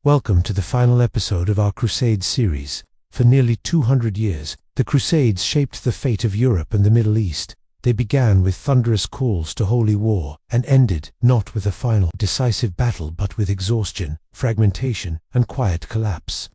Welcome to the final episode of our Crusades series. For nearly 200 years, the Crusades shaped the fate of Europe and the Middle East. They began with thunderous calls to holy war, and ended not with a final, decisive battle but with exhaustion, fragmentation, and quiet collapse.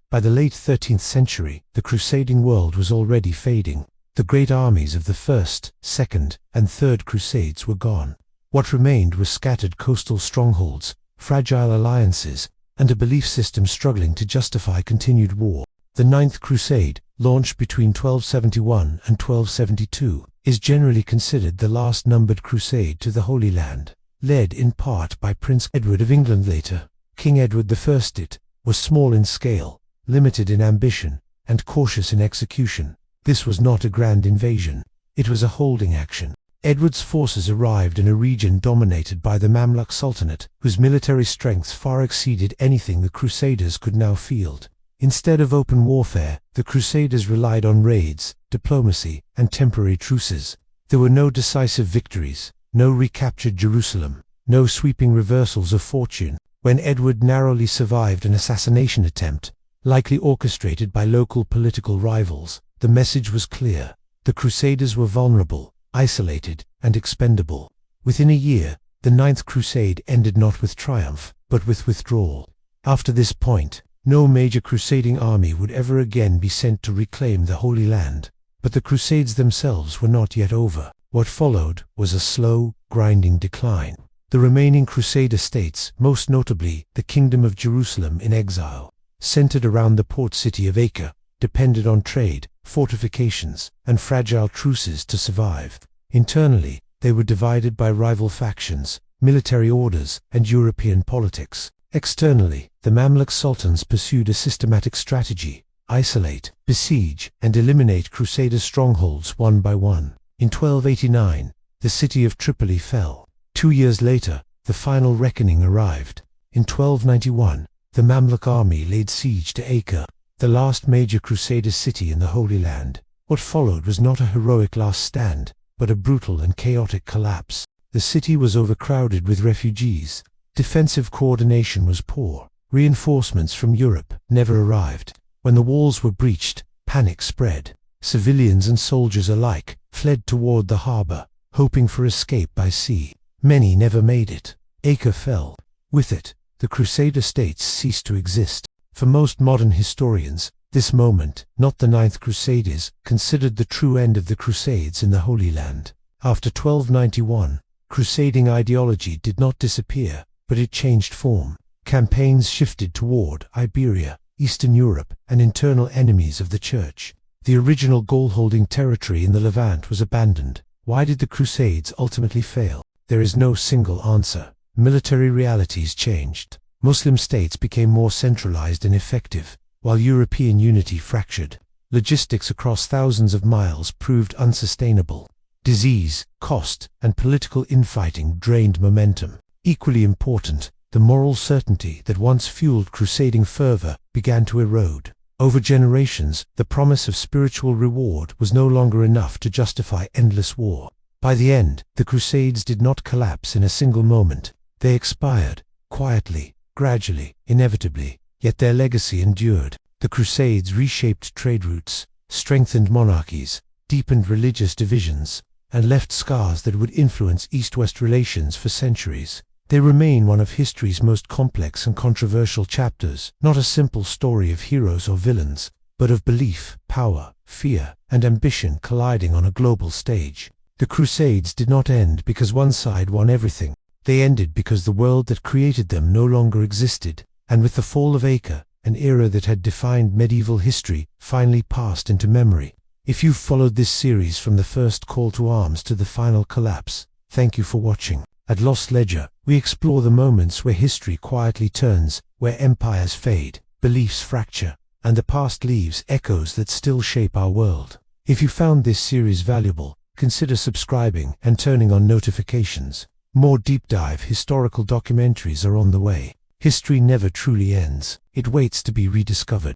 By the late 13th century, the crusading world was already fading. The great armies of the First, Second, and Third Crusades were gone. What remained were scattered coastal strongholds, fragile alliances, and a belief system struggling to justify continued war. The Ninth Crusade, launched between 1271 and 1272, is generally considered the last numbered crusade to the Holy Land. Led in part by Prince Edward of England, later King Edward I, it was small in scale, limited in ambition, and cautious in execution. This was not a grand invasion. It was a holding action. Edward's forces arrived in a region dominated by the Mamluk Sultanate, whose military strength far exceeded anything the Crusaders could now field. Instead of open warfare, the Crusaders relied on raids, diplomacy, and temporary truces. There were no decisive victories, no recaptured Jerusalem, no sweeping reversals of fortune. When Edward narrowly survived an assassination attempt, likely orchestrated by local political rivals, the message was clear. The Crusaders were vulnerable, isolated, and expendable. Within a year, the Ninth Crusade ended not with triumph, but with withdrawal. After this point, no major crusading army would ever again be sent to reclaim the Holy Land. But the Crusades themselves were not yet over. What followed was a slow, grinding decline. The remaining Crusader States, most notably the Kingdom of Jerusalem in exile, centered around the port city of Acre, depended on trade, fortifications, and fragile truces to survive. Internally, they were divided by rival factions, military orders, and European politics. Externally, the Mamluk sultans pursued a systematic strategy: isolate, besiege, and eliminate Crusader strongholds one by one. In 1289, the city of Tripoli fell. 2 years later, the final reckoning arrived. In 1291, the Mamluk army laid siege to Acre, the last major Crusader city in the Holy Land. What followed was not a heroic last stand, but a brutal and chaotic collapse. The city was overcrowded with refugees. Defensive coordination was poor. Reinforcements from Europe never arrived. When the walls were breached, panic spread. Civilians and soldiers alike fled toward the harbor, hoping for escape by sea. Many never made it. Acre fell. With it, the Crusader States ceased to exist. For most modern historians, this moment, not the Ninth Crusade, is considered the true end of the Crusades in the Holy Land. After 1291, crusading ideology did not disappear, but it changed form. Campaigns shifted toward Iberia, Eastern Europe, and internal enemies of the Church. The original goal-holding territory in the Levant was abandoned. Why did the Crusades ultimately fail? There is no single answer. Military realities changed. Muslim states became more centralized and effective, while European unity fractured. Logistics across thousands of miles proved unsustainable. Disease, cost, and political infighting drained momentum. Equally important, the moral certainty that once fueled crusading fervor began to erode. Over generations, the promise of spiritual reward was no longer enough to justify endless war. By the end, the Crusades did not collapse in a single moment. They expired, quietly, gradually, inevitably, yet their legacy endured. The Crusades reshaped trade routes, strengthened monarchies, deepened religious divisions, and left scars that would influence East-West relations for centuries. They remain one of history's most complex and controversial chapters, not a simple story of heroes or villains, but of belief, power, fear, and ambition colliding on a global stage. The Crusades did not end because one side won everything. They ended because the world that created them no longer existed, and with the fall of Acre, an era that had defined medieval history finally passed into memory. If you've followed this series from the first call to arms to the final collapse, thank you for watching. At Lost Ledger, we explore the moments where history quietly turns, where empires fade, beliefs fracture, and the past leaves echoes that still shape our world. If you found this series valuable, consider subscribing and turning on notifications. More deep-dive historical documentaries are on the way. History never truly ends. It waits to be rediscovered.